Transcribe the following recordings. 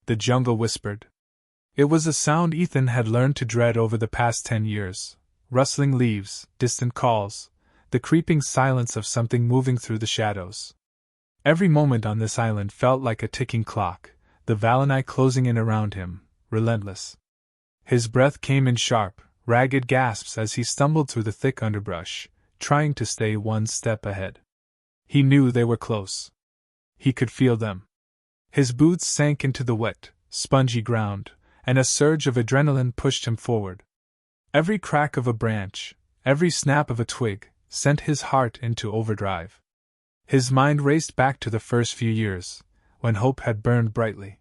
the jungle whispered. It was a sound Ethan had learned to dread over the past 10 years. Rustling leaves, distant calls, the creeping silence of something moving through the shadows. Every moment on this island felt like a ticking clock, the Valonai closing in around him, relentless. His breath came in sharp, ragged gasps as he stumbled through the thick underbrush, trying to stay one step ahead. He knew they were close. He could feel them. His boots sank into the wet, spongy ground, and a surge of adrenaline pushed him forward. Every crack of a branch, every snap of a twig, sent his heart into overdrive. His mind raced back to the first few years, when hope had burned brightly.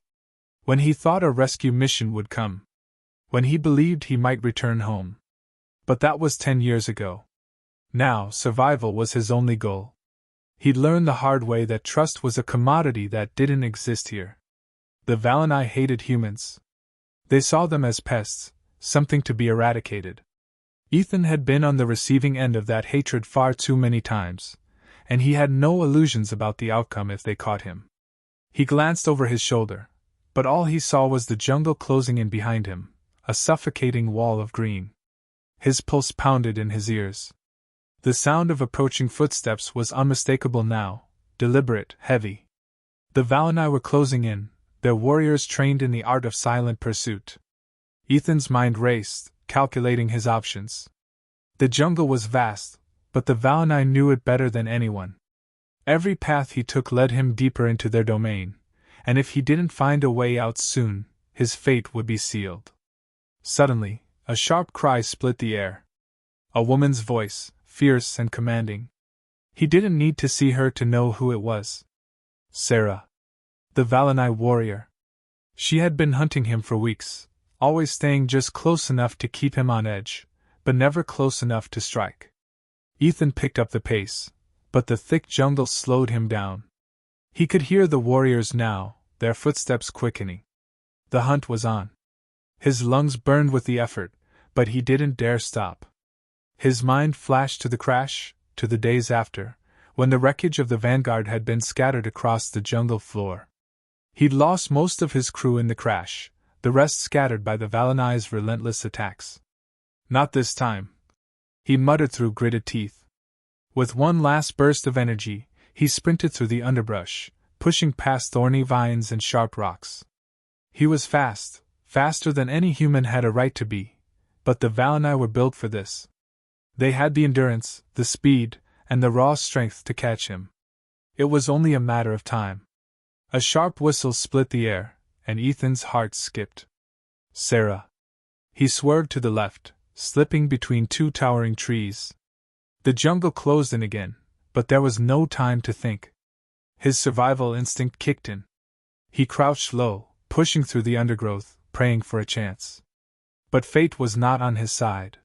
When he thought a rescue mission would come. When he believed he might return home. But that was 10 years ago. Now, survival was his only goal. He'd learned the hard way that trust was a commodity that didn't exist here. The Valonai hated humans. They saw them as pests, something to be eradicated. Ethan had been on the receiving end of that hatred far too many times, and he had no illusions about the outcome if they caught him. He glanced over his shoulder, but all he saw was the jungle closing in behind him, a suffocating wall of green. His pulse pounded in his ears. The sound of approaching footsteps was unmistakable now, deliberate, heavy. The Valonai were closing in, their warriors trained in the art of silent pursuit. Ethan's mind raced, calculating his options. The jungle was vast, but the Valonai knew it better than anyone. Every path he took led him deeper into their domain, and if he didn't find a way out soon, his fate would be sealed. Suddenly, a sharp cry split the air. A woman's voice, fierce and commanding. He didn't need to see her to know who it was. Sarah. The Valonai warrior. She had been hunting him for weeks, always staying just close enough to keep him on edge, but never close enough to strike. Ethan picked up the pace, but the thick jungle slowed him down. He could hear the warriors now, their footsteps quickening. The hunt was on. His lungs burned with the effort, but he didn't dare stop. His mind flashed to the crash, to the days after, when the wreckage of the vanguard had been scattered across the jungle floor. He'd lost most of his crew in the crash, the rest scattered by the Valonai's relentless attacks. Not this time, he muttered through gritted teeth. With one last burst of energy, he sprinted through the underbrush, pushing past thorny vines and sharp rocks. He was fast, faster than any human had a right to be, but the Valonai were built for this. They had the endurance, the speed, and the raw strength to catch him. It was only a matter of time. A sharp whistle split the air, and Ethan's heart skipped. Sarah. He swerved to the left, slipping between two towering trees. The jungle closed in again, but there was no time to think. His survival instinct kicked in. He crouched low, pushing through the undergrowth, praying for a chance. But fate was not on his side.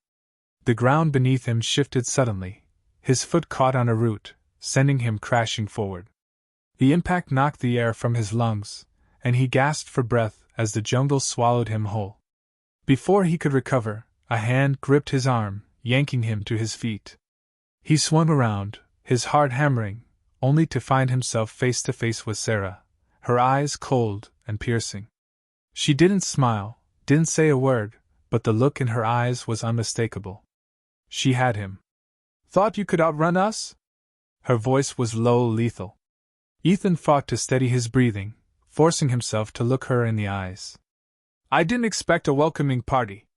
The ground beneath him shifted suddenly. His foot caught on a root, sending him crashing forward. The impact knocked the air from his lungs, and he gasped for breath as the jungle swallowed him whole. Before he could recover, a hand gripped his arm, yanking him to his feet. He swung around, his heart hammering, only to find himself face to face with Sarah, her eyes cold and piercing. She didn't smile, didn't say a word, but the look in her eyes was unmistakable. She had him. "Thought you could outrun us?" Her voice was low, lethal. Ethan fought to steady his breathing, forcing himself to look her in the eyes. "I didn't expect a welcoming party."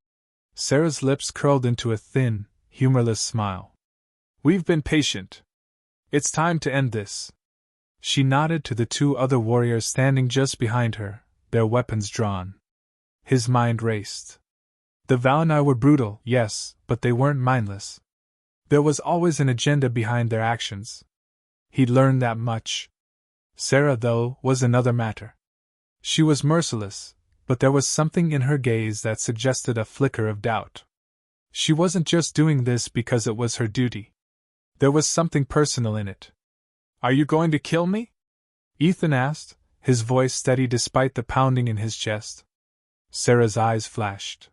Sarah's lips curled into a thin, humorless smile. "We've been patient. It's time to end this." She nodded to the two other warriors standing just behind her, their weapons drawn. His mind raced. The Valonai were brutal, yes, but they weren't mindless. There was always an agenda behind their actions. He'd learned that much. Sarah, though, was another matter. She was merciless, but there was something in her gaze that suggested a flicker of doubt. She wasn't just doing this because it was her duty. There was something personal in it. "Are you going to kill me?" Ethan asked, his voice steady despite the pounding in his chest. Sarah's eyes flashed.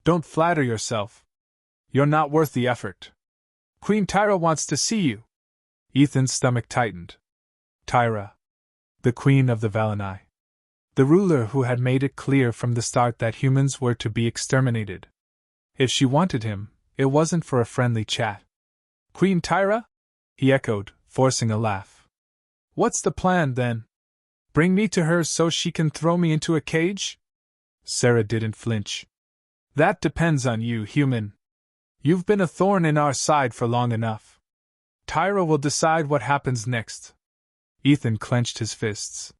"Don't flatter yourself. You're not worth the effort. Queen Tyra wants to see you." Ethan's stomach tightened. Tyra. The Queen of the Valonai. The ruler who had made it clear from the start that humans were to be exterminated. If she wanted him, it wasn't for a friendly chat. Queen Tyra? He echoed, forcing a laugh. What's the plan, then? Bring me to her so she can throw me into a cage? Sarah didn't flinch. That depends on you, human. You've been a thorn in our side for long enough. Tyra will decide what happens next. Ethan clenched his fists.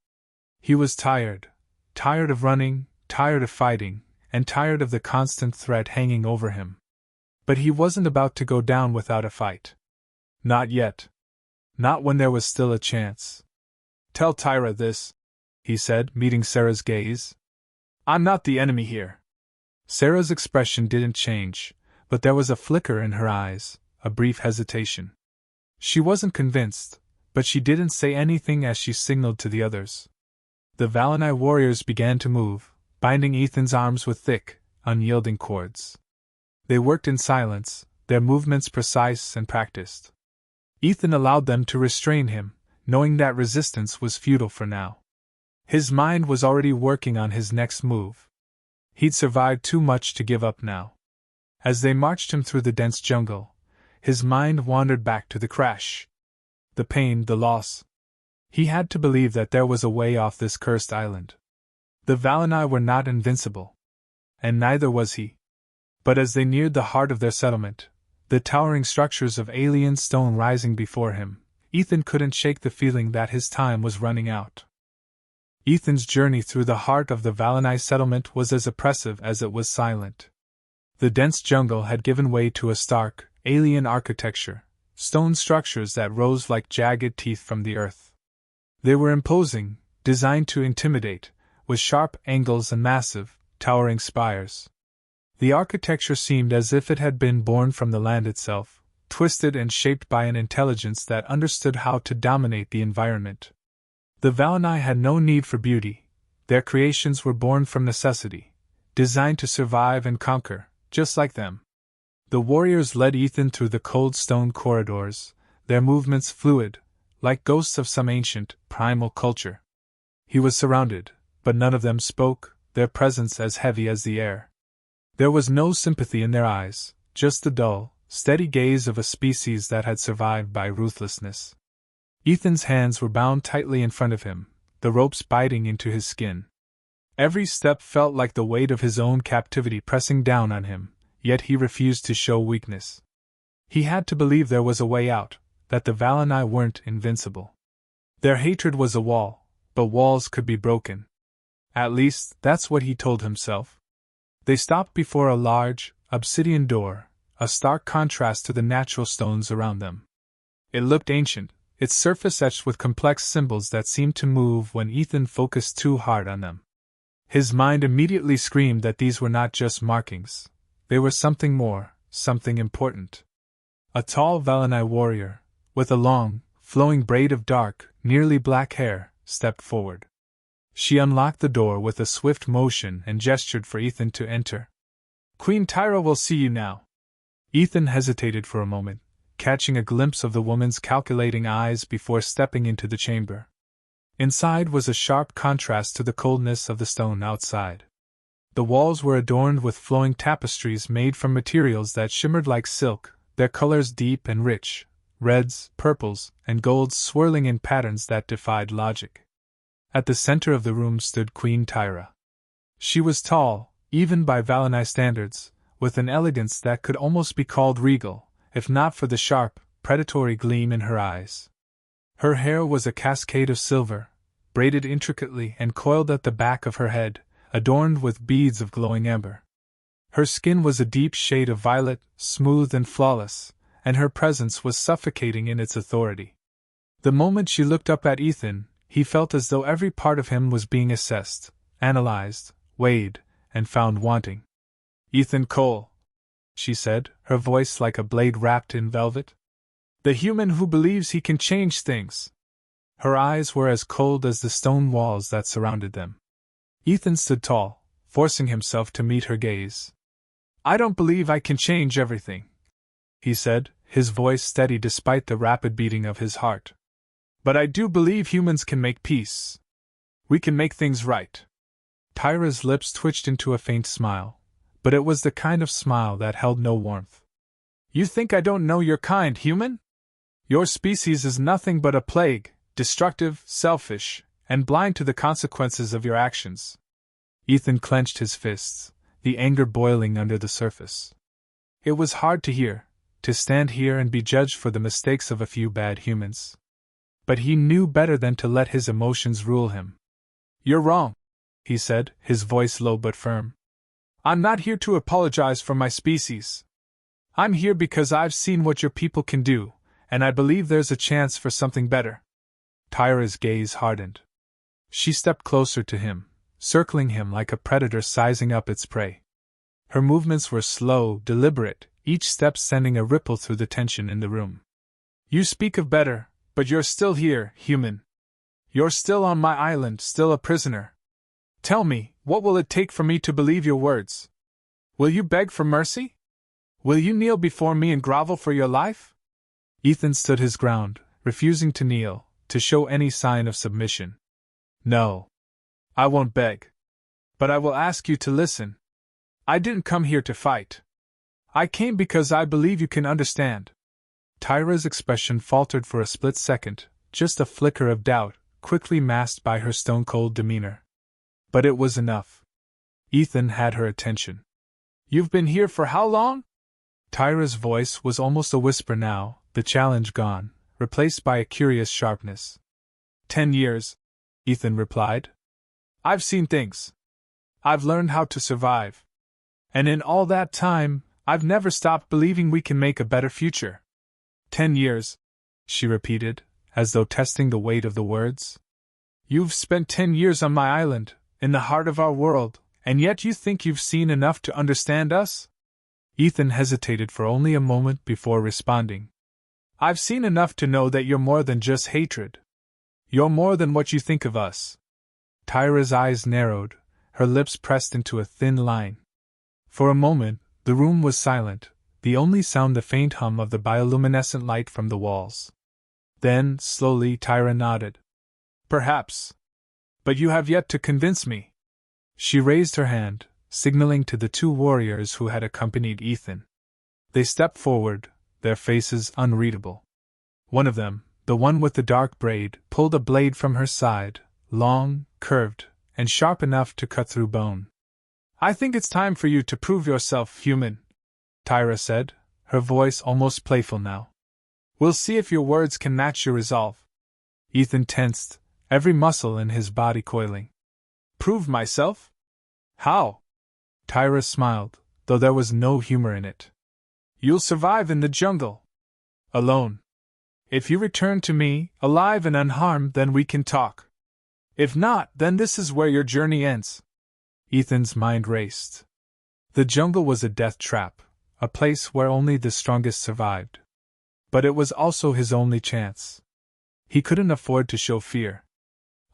He was tired. Tired of running, tired of fighting, and tired of the constant threat hanging over him. But he wasn't about to go down without a fight. Not yet. Not when there was still a chance. Tell Tyra this, he said, meeting Sarah's gaze. I'm not the enemy here. Sarah's expression didn't change, but there was a flicker in her eyes, a brief hesitation. She wasn't convinced, but she didn't say anything as she signaled to the others. The Valonai warriors began to move, binding Ethan's arms with thick, unyielding cords. They worked in silence, their movements precise and practiced. Ethan allowed them to restrain him, knowing that resistance was futile for now. His mind was already working on his next move. He'd survived too much to give up now. As they marched him through the dense jungle, his mind wandered back to the crash. The pain, the loss. He had to believe that there was a way off this cursed island. The Valonai were not invincible. And neither was he. But as they neared the heart of their settlement, the towering structures of alien stone rising before him, Ethan couldn't shake the feeling that his time was running out. Ethan's journey through the heart of the Valonai settlement was as oppressive as it was silent. The dense jungle had given way to a stark, alien architecture, stone structures that rose like jagged teeth from the earth. They were imposing, designed to intimidate, with sharp angles and massive, towering spires. The architecture seemed as if it had been born from the land itself, twisted and shaped by an intelligence that understood how to dominate the environment. The Valonai had no need for beauty. Their creations were born from necessity, designed to survive and conquer, just like them. The warriors led Ethan through the cold stone corridors, their movements fluid, like ghosts of some ancient, primal culture. He was surrounded, but none of them spoke, their presence as heavy as the air. There was no sympathy in their eyes, just the dull, steady gaze of a species that had survived by ruthlessness. Ethan's hands were bound tightly in front of him, the ropes biting into his skin. Every step felt like the weight of his own captivity pressing down on him, yet he refused to show weakness. He had to believe there was a way out, that the Valonai weren't invincible. Their hatred was a wall, but walls could be broken. At least, that's what he told himself. They stopped before a large, obsidian door, a stark contrast to the natural stones around them. It looked ancient, its surface etched with complex symbols that seemed to move when Ethan focused too hard on them. His mind immediately screamed that these were not just markings. They were something more, something important. A tall Valonai warrior, with a long, flowing braid of dark, nearly black hair, stepped forward. She unlocked the door with a swift motion and gestured for Ethan to enter. Queen Tyra will see you now. Ethan hesitated for a moment, catching a glimpse of the woman's calculating eyes before stepping into the chamber. Inside was a sharp contrast to the coldness of the stone outside. The walls were adorned with flowing tapestries made from materials that shimmered like silk, their colors deep and rich, reds, purples, and golds swirling in patterns that defied logic. At the center of the room stood Queen Tyra. She was tall, even by Valonai standards, with an elegance that could almost be called regal, if not for the sharp, predatory gleam in her eyes. Her hair was a cascade of silver, braided intricately and coiled at the back of her head, adorned with beads of glowing amber. Her skin was a deep shade of violet, smooth and flawless, and her presence was suffocating in its authority. The moment she looked up at Ethan, he felt as though every part of him was being assessed, analyzed, weighed, and found wanting. Ethan Cole, she said, her voice like a blade wrapped in velvet. The human who believes he can change things. Her eyes were as cold as the stone walls that surrounded them. Ethan stood tall, forcing himself to meet her gaze. I don't believe I can change everything, he said, his voice steady despite the rapid beating of his heart. But I do believe humans can make peace. We can make things right. Tyra's lips twitched into a faint smile, but it was the kind of smile that held no warmth. You think I don't know your kind, human? Your species is nothing but a plague, destructive, selfish, and blind to the consequences of your actions. Ethan clenched his fists, the anger boiling under the surface. It was hard to hear, to stand here and be judged for the mistakes of a few bad humans. But he knew better than to let his emotions rule him. You're wrong, he said, his voice low but firm. I'm not here to apologize for my species. I'm here because I've seen what your people can do, and I believe there's a chance for something better. Tyra's gaze hardened. She stepped closer to him, circling him like a predator sizing up its prey. Her movements were slow, deliberate, each step sending a ripple through the tension in the room. You speak of better, but you're still here, human. You're still on my island, still a prisoner. Tell me, what will it take for me to believe your words? Will you beg for mercy? Will you kneel before me and grovel for your life? Ethan stood his ground, refusing to kneel, to show any sign of submission. No. I won't beg. But I will ask you to listen. I didn't come here to fight. I came because I believe you can understand. Tyra's expression faltered for a split second, just a flicker of doubt, quickly masked by her stone-cold demeanor. But it was enough. Ethan had her attention. You've been here for how long? Tyra's voice was almost a whisper now, the challenge gone, replaced by a curious sharpness. 10 years, Ethan replied. I've seen things. I've learned how to survive. And in all that time, I've never stopped believing we can make a better future. 10 years, she repeated, as though testing the weight of the words. You've spent 10 years on my island, in the heart of our world, and yet you think you've seen enough to understand us? Ethan hesitated for only a moment before responding. I've seen enough to know that you're more than just hatred. You're more than what you think of us. Tyra's eyes narrowed, her lips pressed into a thin line. For a moment, the room was silent, the only sound the faint hum of the bioluminescent light from the walls. Then, slowly, Tyra nodded. Perhaps. But you have yet to convince me. She raised her hand, signaling to the two warriors who had accompanied Ethan. They stepped forward, their faces unreadable. One of them, the one with the dark braid, pulled a blade from her side, long, curved, and sharp enough to cut through bone. I think it's time for you to prove yourself human, Tyra said, her voice almost playful now. We'll see if your words can match your resolve. Ethan tensed, every muscle in his body coiling. Prove myself? How? Tyra smiled, though there was no humor in it. You'll survive in the jungle. Alone. If you return to me, alive and unharmed, then we can talk. If not, then this is where your journey ends. Ethan's mind raced. The jungle was a death trap, a place where only the strongest survived. But it was also his only chance. He couldn't afford to show fear.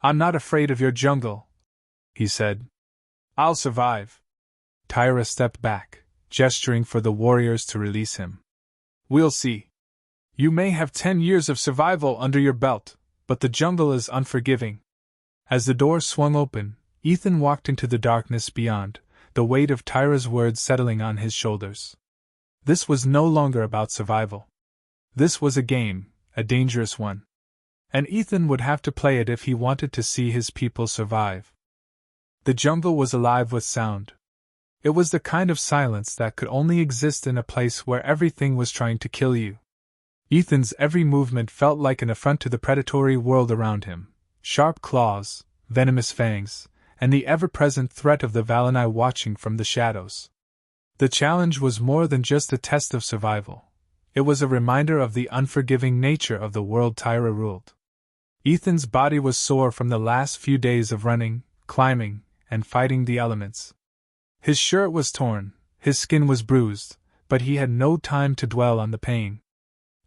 I'm not afraid of your jungle, he said. I'll survive. Tyra stepped back, gesturing for the warriors to release him. We'll see. You may have 10 years of survival under your belt, but the jungle is unforgiving. As the door swung open, Ethan walked into the darkness beyond, the weight of Tyra's words settling on his shoulders. This was no longer about survival. This was a game, a dangerous one. And Ethan would have to play it if he wanted to see his people survive. The jungle was alive with sound. It was the kind of silence that could only exist in a place where everything was trying to kill you. Ethan's every movement felt like an affront to the predatory world around him. Sharp claws, venomous fangs, and the ever-present threat of the Valonai watching from the shadows. The challenge was more than just a test of survival. It was a reminder of the unforgiving nature of the world Tyra ruled. Ethan's body was sore from the last few days of running, climbing, and fighting the elements. His shirt was torn, his skin was bruised, but he had no time to dwell on the pain.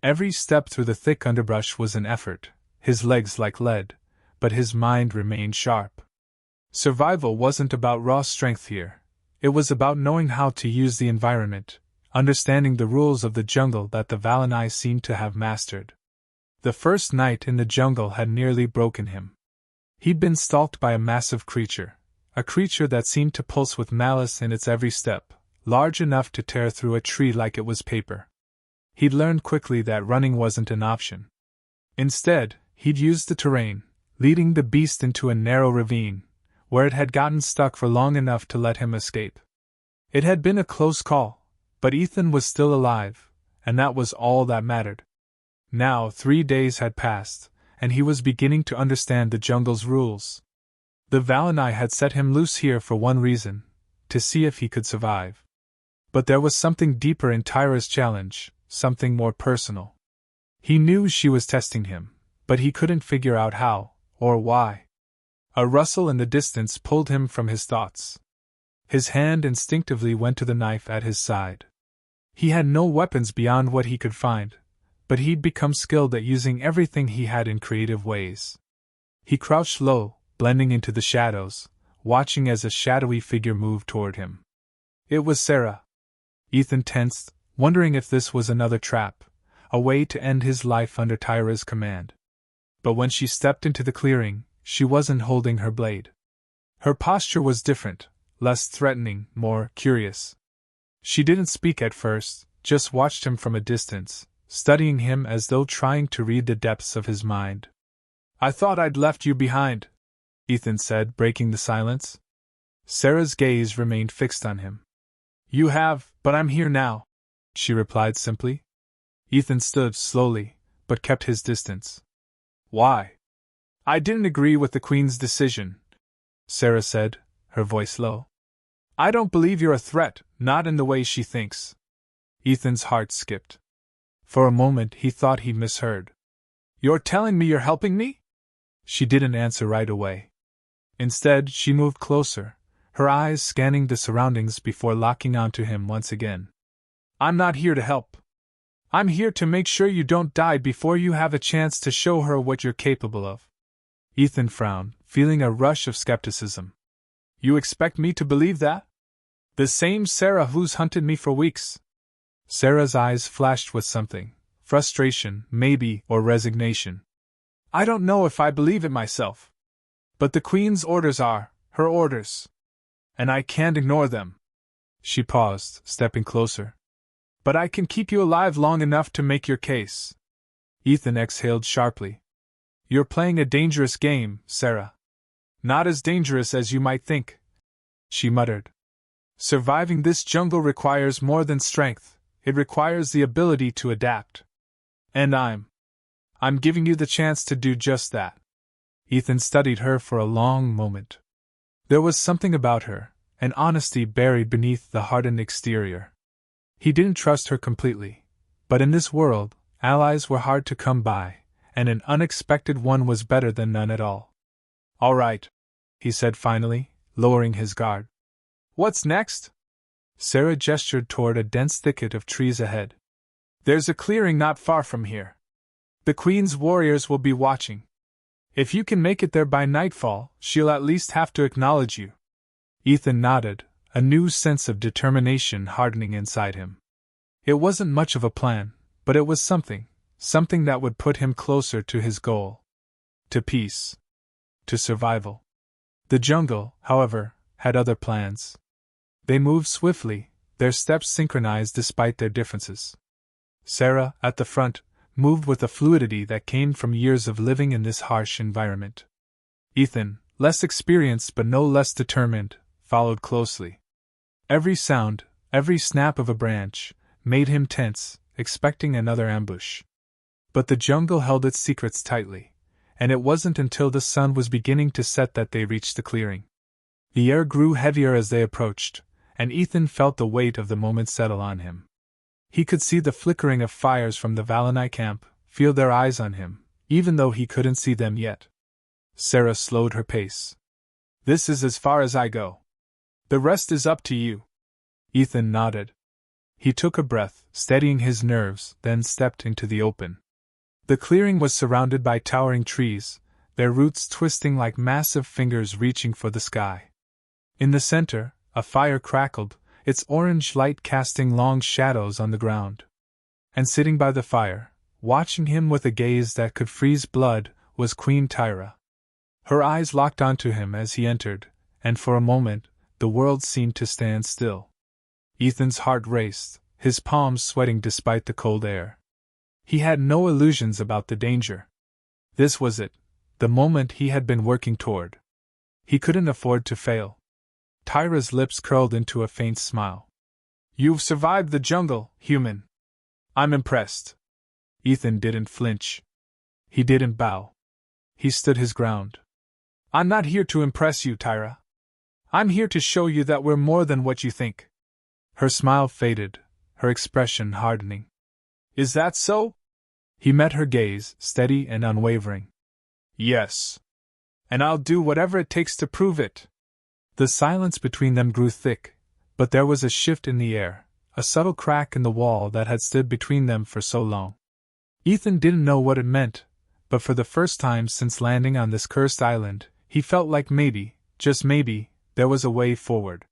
Every step through the thick underbrush was an effort, his legs like lead, but his mind remained sharp. Survival wasn't about raw strength here. It was about knowing how to use the environment, understanding the rules of the jungle that the Valonai seemed to have mastered. The first night in the jungle had nearly broken him. He'd been stalked by a massive creature, a creature that seemed to pulse with malice in its every step, large enough to tear through a tree like it was paper. He'd learned quickly that running wasn't an option. Instead, he'd used the terrain, leading the beast into a narrow ravine, where it had gotten stuck for long enough to let him escape. It had been a close call, but Ethan was still alive, and that was all that mattered. Now 3 days had passed, and he was beginning to understand the jungle's rules. The Valonai had set him loose here for one reason, to see if he could survive. But there was something deeper in Tyra's challenge, something more personal. He knew she was testing him, but he couldn't figure out how, or why. A rustle in the distance pulled him from his thoughts. His hand instinctively went to the knife at his side. He had no weapons beyond what he could find, but he'd become skilled at using everything he had in creative ways. He crouched low, blending into the shadows, watching as a shadowy figure moved toward him. It was Sarah. Ethan tensed, wondering if this was another trap, a way to end his life under Tyra's command. But when she stepped into the clearing, she wasn't holding her blade. Her posture was different, less threatening, more curious. She didn't speak at first, just watched him from a distance, studying him as though trying to read the depths of his mind. "I thought I'd left you behind," Ethan said, breaking the silence. Sarah's gaze remained fixed on him. "You have, but I'm here now," she replied simply. Ethan stood slowly, but kept his distance. "Why?" "I didn't agree with the Queen's decision," Sarah said, her voice low. "I don't believe you're a threat, not in the way she thinks." Ethan's heart skipped. For a moment he thought he misheard. "You're telling me you're helping me?" She didn't answer right away. Instead, she moved closer, her eyes scanning the surroundings before locking onto him once again. "I'm not here to help. I'm here to make sure you don't die before you have a chance to show her what you're capable of." Ethan frowned, feeling a rush of skepticism. "You expect me to believe that? The same Sarah who's hunted me for weeks?" Sarah's eyes flashed with something, frustration, maybe, or resignation. "I don't know if I believe it myself. But the Queen's orders are her orders. And I can't ignore them." She paused, stepping closer. "But I can keep you alive long enough to make your case." Ethan exhaled sharply. "You're playing a dangerous game, Sarah." "Not as dangerous as you might think," she muttered. "Surviving this jungle requires more than strength, it requires the ability to adapt. And I'm giving you the chance to do just that." Ethan studied her for a long moment. There was something about her, an honesty buried beneath the hardened exterior. He didn't trust her completely, but in this world, allies were hard to come by, and an unexpected one was better than none at all. "All right," he said finally, lowering his guard. "What's next?" Sarah gestured toward a dense thicket of trees ahead. "There's a clearing not far from here. The Queen's warriors will be watching. If you can make it there by nightfall, she'll at least have to acknowledge you." Ethan nodded, a new sense of determination hardening inside him. It wasn't much of a plan, but it was something that would put him closer to his goal. To peace. To survival. The jungle, however, had other plans. They moved swiftly, their steps synchronized despite their differences. Sarah, at the front, moved with a fluidity that came from years of living in this harsh environment. Ethan, less experienced but no less determined, followed closely. Every sound, every snap of a branch, made him tense, expecting another ambush. But the jungle held its secrets tightly, and it wasn't until the sun was beginning to set that they reached the clearing. The air grew heavier as they approached, and Ethan felt the weight of the moment settle on him. He could see the flickering of fires from the Valonai camp, feel their eyes on him, even though he couldn't see them yet. Sarah slowed her pace. "This is as far as I go. The rest is up to you." Ethan nodded. He took a breath, steadying his nerves, then stepped into the open. The clearing was surrounded by towering trees, their roots twisting like massive fingers reaching for the sky. In the center, a fire crackled, its orange light casting long shadows on the ground. And sitting by the fire, watching him with a gaze that could freeze blood, was Queen Tyra. Her eyes locked onto him as he entered, and for a moment, the world seemed to stand still. Ethan's heart raced, his palms sweating despite the cold air. He had no illusions about the danger. This was it, the moment he had been working toward. He couldn't afford to fail. Tyra's lips curled into a faint smile. "You've survived the jungle, human. I'm impressed." Ethan didn't flinch. He didn't bow. He stood his ground. "I'm not here to impress you, Tyra. I'm here to show you that we're more than what you think." Her smile faded, her expression hardening. "Is that so?" He met her gaze, steady and unwavering. "Yes. And I'll do whatever it takes to prove it." The silence between them grew thick, but there was a shift in the air, a subtle crack in the wall that had stood between them for so long. Ethan didn't know what it meant, but for the first time since landing on this cursed island, he felt like maybe, just maybe, there was a way forward.